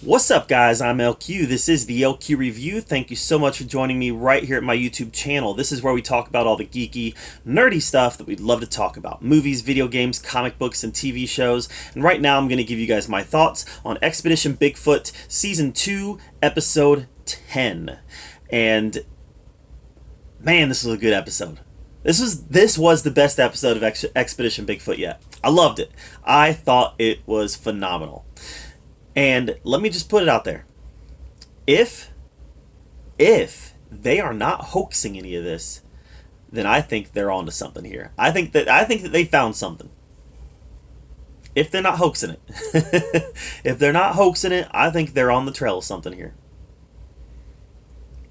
What's up, guys? I'm LQ. This is the LQ Review. Thank you so much for joining me right here at my YouTube channel. This is where we talk about all the geeky, nerdy stuff that we'd love to talk about. Movies, video games, comic books, and TV shows. And right now I'm going to give you guys my thoughts on Expedition Bigfoot Season 2, Episode 10. And man, this was a good episode. This was the best episode of Expedition Bigfoot yet. I loved it. I thought it was phenomenal. And let me just put it out there. If they are not hoaxing any of this, then I think they're onto something here. I think that they found something. If they're not hoaxing it. If they're not hoaxing it, I think they're on the trail of something here.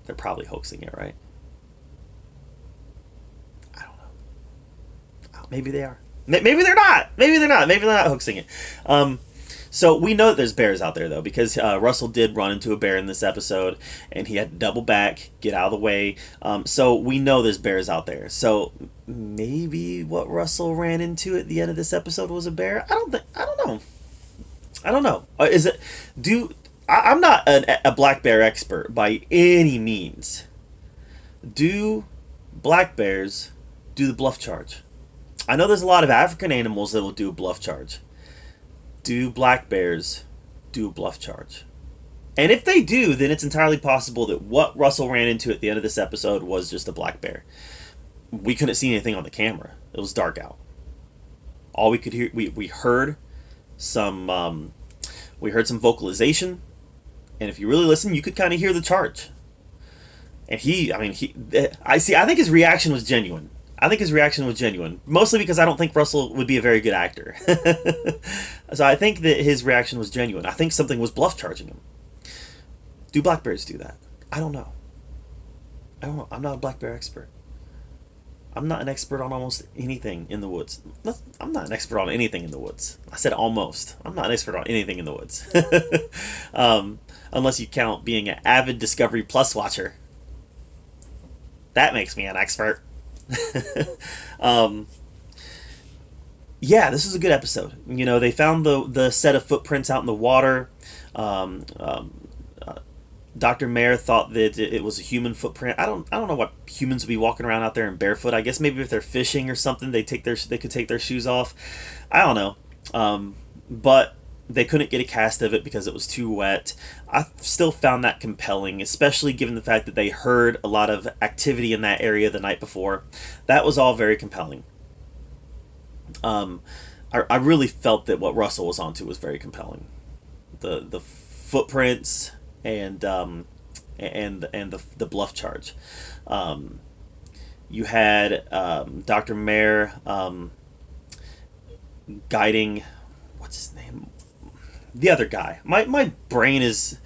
They're probably hoaxing it, right? I don't know. Maybe they are. Maybe they're not. Maybe they're not. Maybe they're not hoaxing it. So we know that there's bears out there, though, because Russell did run into a bear in this episode, and he had to double back, get out of the way. So we know there's bears out there. So maybe what Russell ran into at the end of this episode was a bear. I don't know. I'm not a black bear expert by any means. Do black bears do the bluff charge? I know there's a lot of African animals that will do a bluff charge. Do black bears do a bluff charge? And if they do, then it's entirely possible that what Russell ran into at the end of this episode was just a black bear. We couldn't see anything on the camera. It was dark out. All we could hear, we heard some vocalization, and if you really listen, you could kind of hear the charge. And I think his reaction was genuine. Mostly because I don't think Russell would be a very good actor. So I think that his reaction was genuine. I think something was bluff charging him. Do black bears do that? I don't know. I'm not a black bear expert. I'm not an expert on almost anything in the woods. I'm not an expert on anything in the woods. I said almost. I'm not an expert on anything in the woods. Unless you count being an avid Discovery Plus watcher. That makes me an expert. Yeah, this was a good episode. You know, they found the set of footprints out in the water. Dr. Mayer thought that it was a human footprint. I don't know what humans would be walking around out there in barefoot. I guess maybe if they're fishing or something, they could take their shoes off. I don't know. But they couldn't get a cast of it because it was too wet. I still found that compelling, especially given the fact that they heard a lot of activity in that area the night before. That was all very compelling. I really felt that what Russell was onto was very compelling. The footprints and the bluff charge. You had Dr. Mayer guiding, what's his name? The other guy. My brain is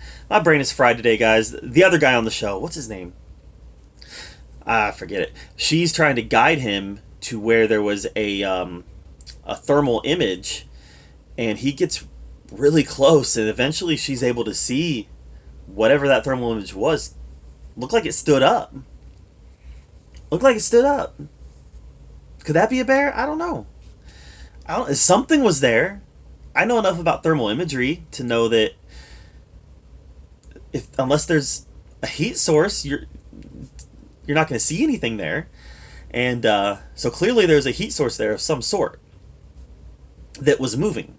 fried today, guys. The other guy on the show. What's his name? Forget it. She's trying to guide him to where there was a thermal image, and he gets really close, and eventually she's able to see whatever that thermal image was. Looked like it stood up. Could that be a bear? I don't know. Something was there. I know enough about thermal imagery to know that unless there's a heat source, you're not going to see anything there. And so clearly there's a heat source there of some sort that was moving.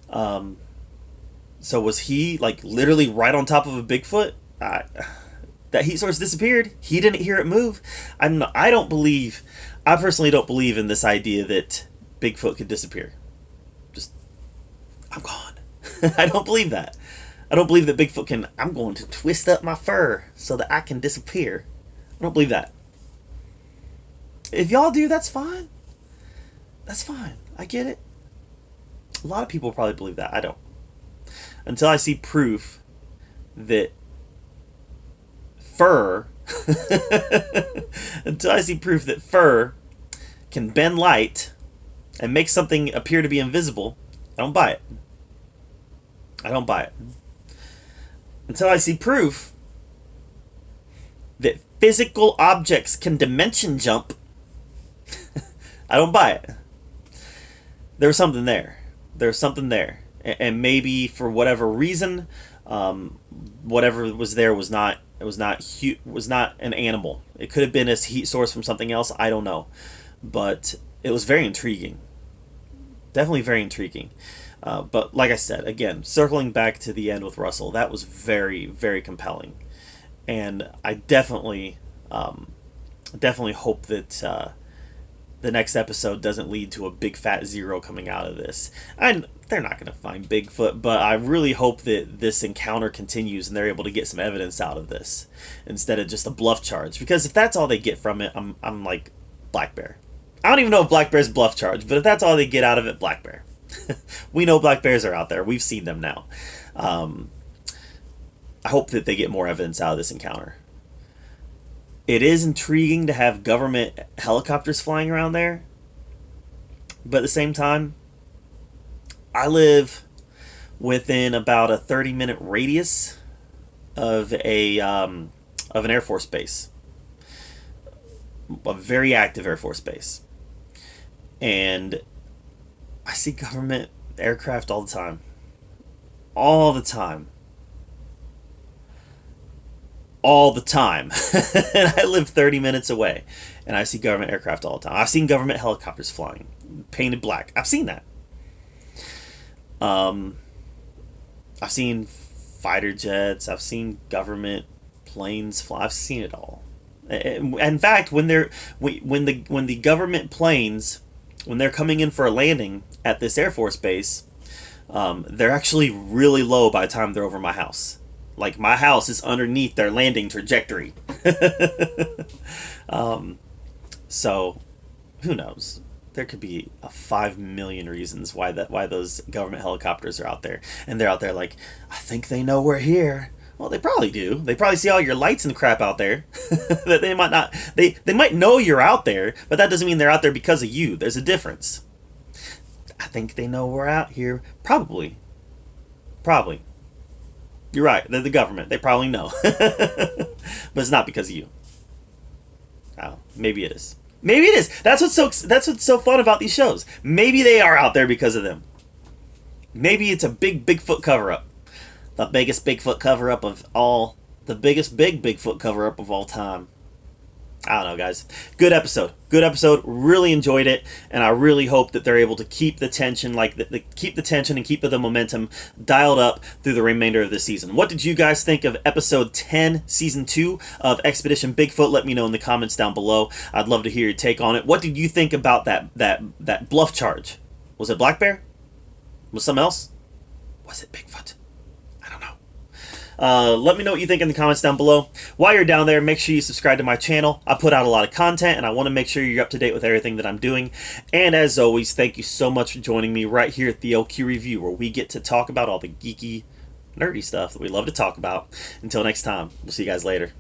So was he like literally right on top of a Bigfoot? That heat source disappeared. He didn't hear it move. I personally don't believe in this idea that Bigfoot could disappear. I'm gone. I don't believe that. I don't believe that Bigfoot can, I'm going to twist up my fur so that I can disappear. I don't believe that. If y'all do, that's fine. That's fine. I get it. A lot of people probably believe that. I don't. Until I see proof that fur can bend light and make something appear to be invisible, I don't buy it. Until I see proof that physical objects can dimension jump, I don't buy it. There's something there. And maybe for whatever reason, Whatever was there was not was not an animal. It could have been a heat source from something else. I don't know, but it was very intriguing. Definitely very intriguing. But like I said, again, circling back to the end with Russell, that was very, very compelling, and I definitely hope that the next episode doesn't lead to a big fat zero coming out of this. And they're not going to find Bigfoot, but I really hope that this encounter continues and they're able to get some evidence out of this instead of just a bluff charge. Because if that's all they get from it, I'm like, black bear. I don't even know if black bear's bluff charge, but if that's all they get out of it, black bear. We know black bears are out there. We've seen them now. I hope that they get more evidence out of this encounter. It is intriguing to have government helicopters flying around there, but at the same time, I live within about a 30-minute radius of an Air Force base, a very active Air Force base, and I see government aircraft all the time. All the time. All the time. And I live 30 minutes away, and I see government aircraft all the time. I've seen government helicopters flying, painted black. I've seen that. I've seen fighter jets. I've seen government planes fly. I've seen it all. In fact, when the government planes, when they're coming in for a landing at this Air Force base, they're actually really low by the time they're over my house. Like, my house is underneath their landing trajectory. So, who knows? There could be 5 million reasons why those government helicopters are out there. And they're out there like, I think they know we're here. Well, they probably do. They probably see all your lights and crap out there. That they might not... They might know you're out there, but that doesn't mean they're out there because of you. There's a difference. I think they know we're out here. Probably. You're right. They're the government. They probably know. But it's not because of you. Oh, maybe it is. Maybe it is. That's what's so fun about these shows. Maybe they are out there because of them. Maybe it's a big Bigfoot cover-up. The biggest Bigfoot cover-up of all... The biggest Bigfoot cover-up of all time. I don't know, guys. Good episode. Really enjoyed it, and I really hope that they're able to keep the tension, keep the tension and keep the momentum dialed up through the remainder of the season. What did you guys think of episode 10, season 2 of Expedition Bigfoot? Let me know in the comments down below. I'd love to hear your take on it. What did you think about that bluff charge? Was it black bear? Was it something else? Was it Bigfoot? I don't know. Let me know what you think in the comments down below. While you're down there, make sure you subscribe to my channel. I put out a lot of content, and I want to make sure you're up to date with everything that I'm doing. And as always, thank you so much for joining me right here at the LQ Review, where we get to talk about all the geeky, nerdy stuff that we love to talk about. Until next time, we'll see you guys later.